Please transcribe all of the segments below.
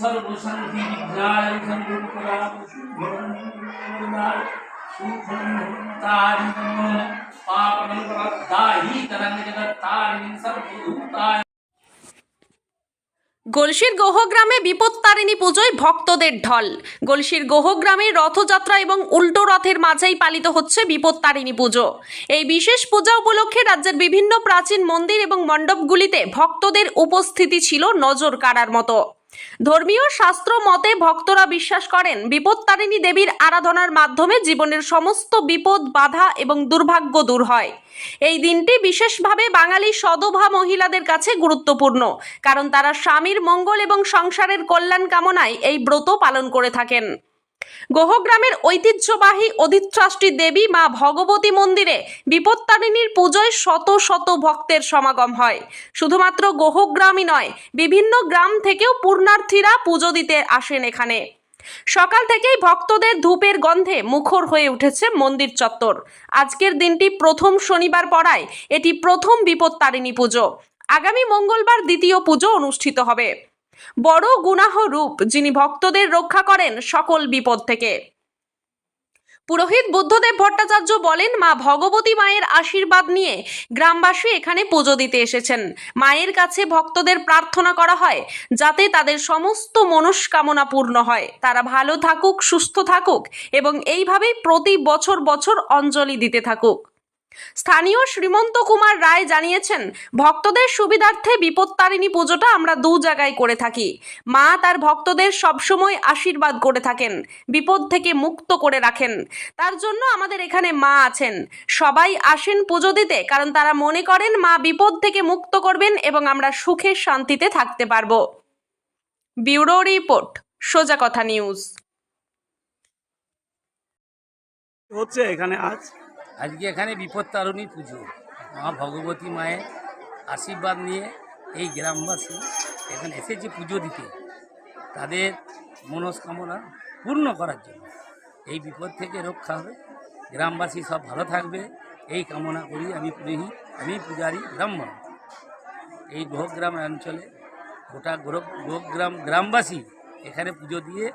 सर्वशांति विघ्नाय संकुलाय सुखंतारि पापं प्रदाहि तरंग जगत्तारिणी सर्वभूताय। গলসির গোহগ্রামে বিপত্তারিণী পুজোয় ভক্তদের ঢল। গলসির গোহগ্রামে রথযাত্রা এবং উল্টো রথের মাঝেই পালিত হচ্ছে বিপত্তারিণী পুজো। এই বিশেষ পূজা উপলক্ষে রাজ্যের বিভিন্ন প্রাচীন মন্দির এবং মণ্ডপগুলিতে ভক্তদের উপস্থিতি ছিল নজর কাড়ার মতো। ধর্মীয় শাস্ত্র মতে ভক্তরা বিশ্বাস করেন বিপত্তারিণী দেবীর আরাধনার মাধ্যমে জীবনের সমস্ত বিপদ বাধা এবং দুর্ভাগ্য দূর হয়। এই দিনটি বিশেষভাবে বাঙালি সদভা মহিলাদের কাছে গুরুত্বপূর্ণ, কারণ তারা স্বামীর মঙ্গল এবং সংসারের কল্যাণ কামনায় এই ব্রত পালন করে থাকেন। গোহগ্রামের ঐতিহ্যবাহী অধিষ্ঠাত্রী দেবী মা ভগবতী মন্দিরে বিপত্তারিণীর পুজোয় শত শত ভক্তের সমাগম হয়। শুধুমাত্র গোহগ্রামই নয়, বিভিন্ন গ্রাম থেকেও পুণ্যার্থীরা পুজো দিতে আসেন এখানে। সকাল থেকেই ভক্তদের ধূপের গন্ধে মুখর হয়ে উঠেছে মন্দির চত্বর। আজকের দিনটি প্রথম শনিবার পড়ায় এটি প্রথম বিপত্তারিণী পুজো। আগামী মঙ্গলবার দ্বিতীয় পুজো অনুষ্ঠিত হবে। বড় গুনাহ রূপ যিনি ভক্তদের রক্ষা করেন সকল বিপদ থেকে। পুরোহিত বুদ্ধদেব ভট্টাচার্য বলেন, মা ভগবতী মায়ের আশীর্বাদ নিয়ে গ্রামবাসী এখানে পুজো দিতে এসেছেন। মায়ের কাছে ভক্তদের প্রার্থনা করা হয় যাতে তাদের সমস্ত মনস্কামনা পূর্ণ হয়, তারা ভালো থাকুক, সুস্থ থাকুক এবং এইভাবেই প্রতি বছর বছর অঞ্জলি দিতে থাকুক। স্থানীয় শ্রীমন্ত কুমার রায় জানিয়েছেন, ভক্তদের সুবিধার্থে বিপত্তারিণী পুজোটা আমরা দু জায়গায় করে থাকি। মা তার ভক্তদের সবসময় আশীর্বাদ করে থাকেন, বিপদ থেকে মুক্ত করে রাখেন। তার জন্য আমাদের এখানে মা আছেন। সবাই আসেন পুজো দিতে, কারণ তারা মনে করেন মা বিপদ থেকে মুক্ত করবেন এবং আমরা সুখে শান্তিতে থাকতে পারবো। ব্যুরো রিপোর্ট, সোজা কথা নিউজ। হচ্ছে এখানে আজকে এখানে বিপত্তারিণী পুজো, মা ভগবতী মায়ের আশীর্বাদ নিয়ে এই গ্রামবাসী এখানে এসেছে পুজো দিতে, তাদের মনস্কামনা পূর্ণ করার জন্য। এই বিপদ থেকে রক্ষা হবে, গ্রামবাসী সব ভালো থাকবে এই কামনা করি। আমি পুরোহিত, আমি পূজারী, ব্রাহ্মণ। এই গোহগ্রাম অঞ্চলে গোটা গোহগ্রাম গ্রামবাসী এখানে পুজো দিয়ে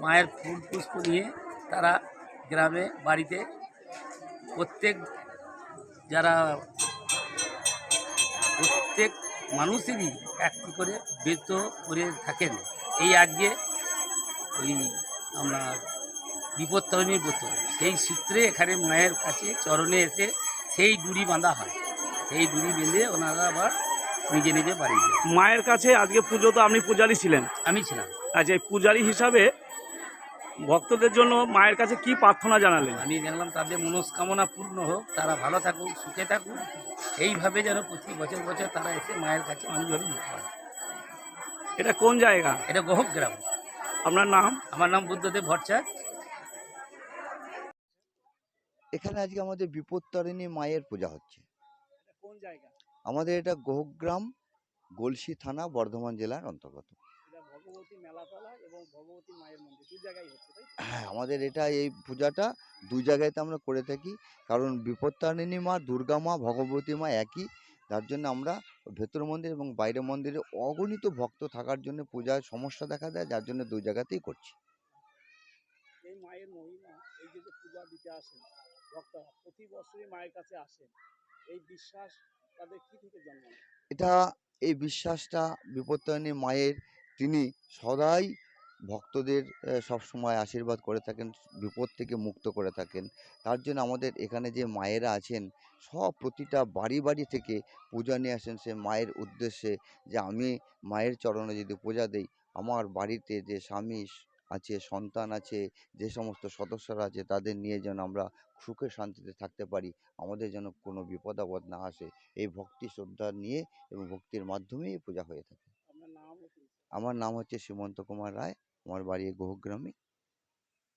মায়ের ফুল পুষ্প নিয়ে তারা গ্রামে বাড়িতে প্রত্যেক মানুষেরই একটি করে ব্রত করে থাকেন। এই আজকে ওই আমরা বিপত্তারিণীর ব্রত, সেই সূত্রে এখানে মায়ের কাছে চরণে এসে সেই ডুরি বাঁধা হয়। সেই ডুরি বেঁধে ওনারা আবার নিজে নিজে বাড়ি যায়। মায়ের কাছে আজকে পুজো, তো আপনি পূজারী ছিলেন? আমি ছিলাম। আচ্ছা, এই পূজারী হিসাবে ভক্তদের জন্য মায়ের কাছে কি প্রার্থনা জানালেন? আমি জানলাম তাদের মনস্কামনা পূর্ণ হোক, তারা ভালো থাকুক, সুখে থাকুক, এইভাবে যেন প্রতি বছর বছর তারা এসে মায়ের কাছে অঞ্জলি দিতে পারে। এটা কোন জায়গা? এটা গোহগ্রাম। আপনার নাম? আমার নাম বুদ্ধদেব ভট্টাচার্য। এখানে আজকে আমাদের বিপত্তারিণী মায়ের পূজা হচ্ছে। কোন জায়গা? আমাদের এটা গোহগ্রাম, গলসি থানা, বর্ধমান জেলার অন্তর্গত। ভগবতী মেলাতলা এবং ভগবতী মায়ের মন্দির দু জায়গায় হচ্ছে, তাই তো? হ্যাঁ, আমাদের এটা এই পূজাটা দুই জায়গাতে আমরা করে থাকি, কারণ বিপত্তারিণী মা, দুর্গা মা, ভগবতী মা একই। যার জন্য আমরা ভেতর মন্দির এবং বাইরে মন্দিরে অগণিত ভক্ত থাকার জন্য পূজায় সমস্যা দেখা দেয়, যার জন্য দুই জায়গাতেই করছি। এই মায়ের মহিমা, এই যে পূজা দিতে আসেন ভক্তরা, প্রতি বছরই মায়ের কাছে আসেন, এই বিশ্বাস তাদের কি থেকে জন্ম? এটা এই বিশ্বাসটা বিপত্তারিণী মায়ের, তিনি সদাই ভক্তদের সবসময় আশীর্বাদ করে থাকেন, বিপদ থেকে মুক্ত করে থাকেন। তার জন্য আমাদের এখানে যে মায়েরা আছেন, সব প্রতিটা বাড়ি বাড়ি থেকে পূজা নিয়ে আসেন সে মায়ের উদ্দেশ্যে, যে আমি মায়ের চরণে যদি পূজা দেই, আমার বাড়িতে যে স্বামী আছে, সন্তান আছে, যে সমস্ত সদস্যরা আছে, তাদের নিয়ে যেন আমরা সুখে শান্তিতে থাকতে পারি, আমাদের যেন কোনো বিপদ আপদ না আসে, এই ভক্তি শ্রদ্ধা নিয়ে এবং ভক্তির মাধ্যমেই পূজা হয়ে থাকে। আপনার নাম? আমার নাম হচ্ছে শ্রীমন্ত কুমার রায়, আমার বাড়ি গোহগ্রামে।